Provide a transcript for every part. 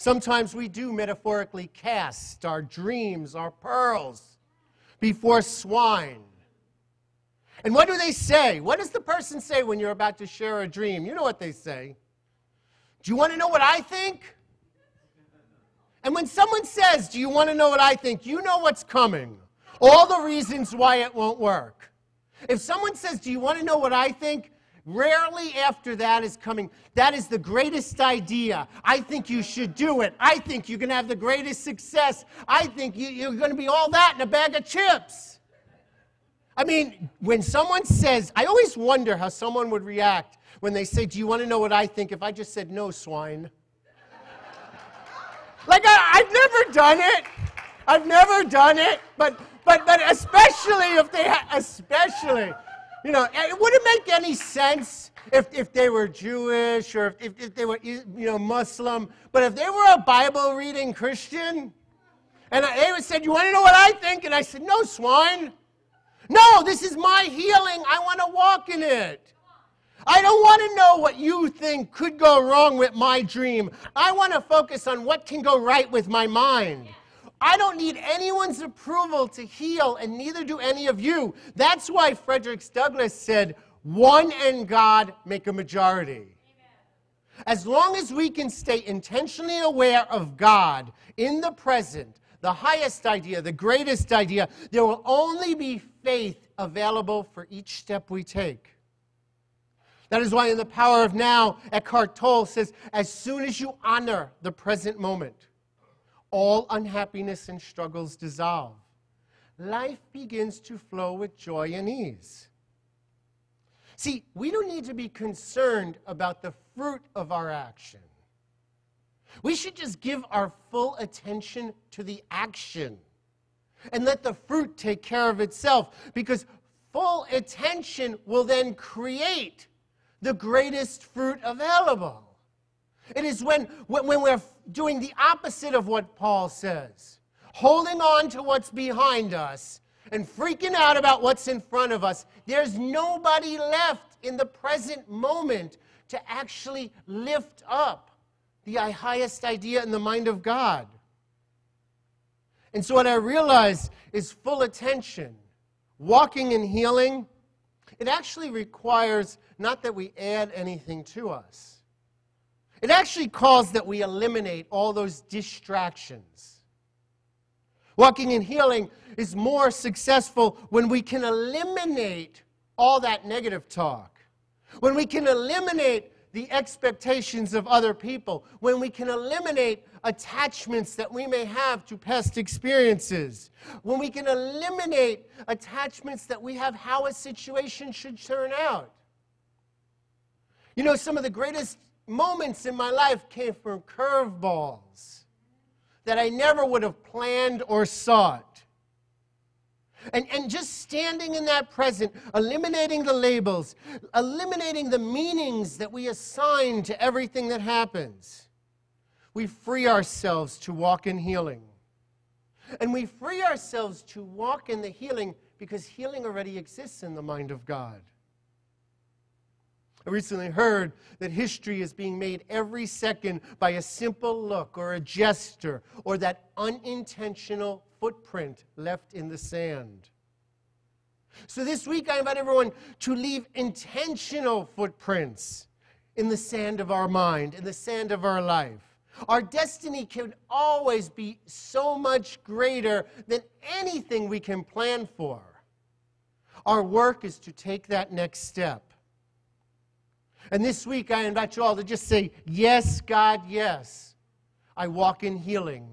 Sometimes we do metaphorically cast our dreams, our pearls, before swine. And what do they say? What does the person say when you're about to share a dream? You know what they say. Do you want to know what I think? And when someone says, do you want to know what I think? You know what's coming. All the reasons why it won't work. If someone says, do you want to know what I think? Rarely after that is coming, that is the greatest idea. I think you should do it. I think you're going to have the greatest success. I think you're going to be all that in a bag of chips. I mean, when someone says, I always wonder how someone would react when they say, do you want to know what I think? If I just said, no, swine. Like, I've never done it. I've never done it. But especially if they, especially, you know, it wouldn't make any sense if they were Jewish or if they were, you know, Muslim. But if they were a Bible-reading Christian, and they would say, you want to know what I think? And I said, no, swine. No, this is my healing. I want to walk in it. I don't want to know what you think could go wrong with my dream. I want to focus on what can go right with my mind. I don't need anyone's approval to heal, and neither do any of you. That's why Frederick Douglass said, one and God make a majority. As long as we can stay intentionally aware of God in the present, the highest idea, the greatest idea, there will only be faith available for each step we take. That is why in The Power of Now, Eckhart Tolle says, as soon as you honor the present moment, all unhappiness and struggles dissolve. Life begins to flow with joy and ease. See, we don't need to be concerned about the fruit of our action. We should just give our full attention to the action and let the fruit take care of itself, because full attention will then create the greatest fruit available. It is when we're doing the opposite of what Paul says, holding on to what's behind us and freaking out about what's in front of us. There's nobody left in the present moment to actually lift up the highest idea in the mind of God. And so what I realize is full attention, walking in healing, it actually requires not that we add anything to us. It actually calls that we eliminate all those distractions. Walking in healing is more successful when we can eliminate all that negative talk, when we can eliminate the expectations of other people, when we can eliminate attachments that we may have to past experiences, when we can eliminate attachments that we have how a situation should turn out. You know, some of the greatest moments in my life came from curveballs that I never would have planned or sought. And just standing in that present, eliminating the labels, eliminating the meanings that we assign to everything that happens, we free ourselves to walk in healing. And we free ourselves to walk in the healing because healing already exists in the mind of God. I recently heard that history is being made every second by a simple look or a gesture or that unintentional footprint left in the sand. So this week I invite everyone to leave intentional footprints in the sand of our mind, in the sand of our life. Our destiny can always be so much greater than anything we can plan for. Our work is to take that next step. And this week I invite you all to just say, yes, God, yes. I walk in healing,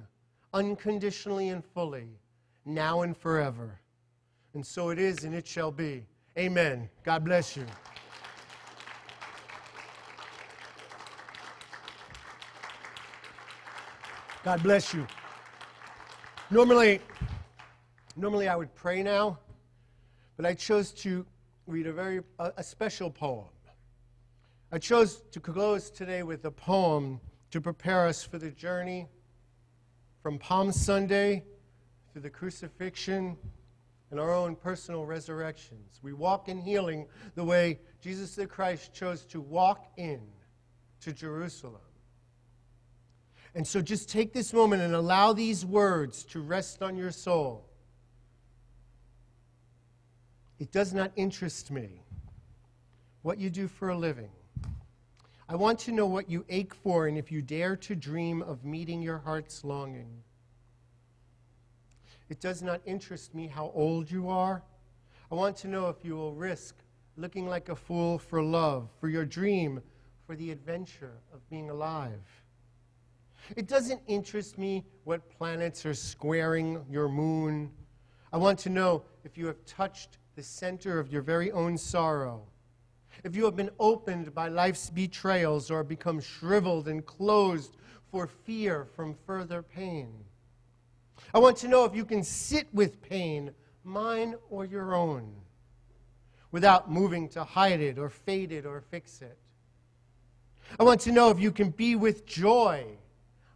unconditionally and fully, now and forever. And so it is, and it shall be. Amen. God bless you. God bless you. Normally I would pray now, but I chose to read a special poem. I chose to close today with a poem to prepare us for the journey from Palm Sunday through the crucifixion and our own personal resurrections. We walk in healing the way Jesus the Christ chose to walk in to Jerusalem. And so just take this moment and allow these words to rest on your soul. It does not interest me what you do for a living. I want to know what you ache for and if you dare to dream of meeting your heart's longing. It does not interest me how old you are. I want to know if you will risk looking like a fool for love, for your dream, for the adventure of being alive. It doesn't interest me what planets are squaring your moon. I want to know if you have touched the center of your very own sorrow, if you have been opened by life's betrayals or become shriveled and closed for fear from further pain. I want to know if you can sit with pain, mine or your own, without moving to hide it or fade it or fix it. I want to know if you can be with joy,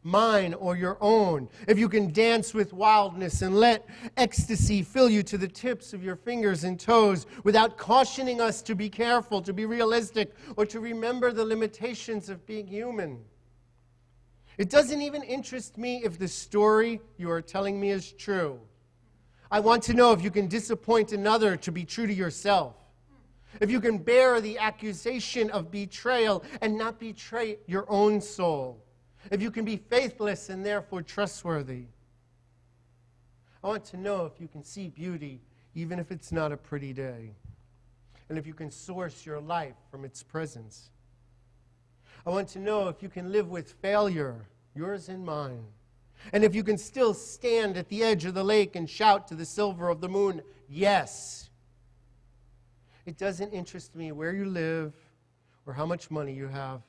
mine or your own, if you can dance with wildness and let ecstasy fill you to the tips of your fingers and toes without cautioning us to be careful, to be realistic, or to remember the limitations of being human. It doesn't even interest me if the story you are telling me is true. I want to know if you can disappoint another to be true to yourself, if you can bear the accusation of betrayal and not betray your own soul, if you can be faithless and therefore trustworthy. I want to know if you can see beauty even if it's not a pretty day, and if you can source your life from its presence. I want to know if you can live with failure, yours and mine, and if you can still stand at the edge of the lake and shout to the silver of the moon, yes. It doesn't interest me where you live or how much money you have.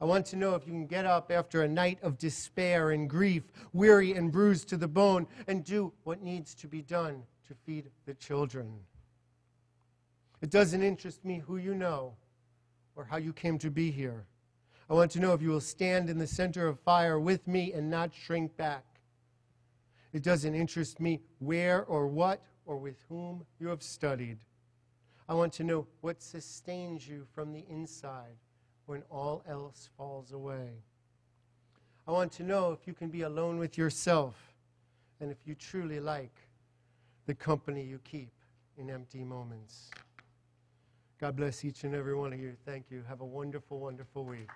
I want to know if you can get up after a night of despair and grief, weary and bruised to the bone, and do what needs to be done to feed the children. It doesn't interest me who you know or how you came to be here. I want to know if you will stand in the center of fire with me and not shrink back. It doesn't interest me where or what or with whom you have studied. I want to know what sustains you from the inside when all else falls away. I want to know if you can be alone with yourself and if you truly like the company you keep in empty moments. God bless each and every one of you. Thank you. Have a wonderful, wonderful week.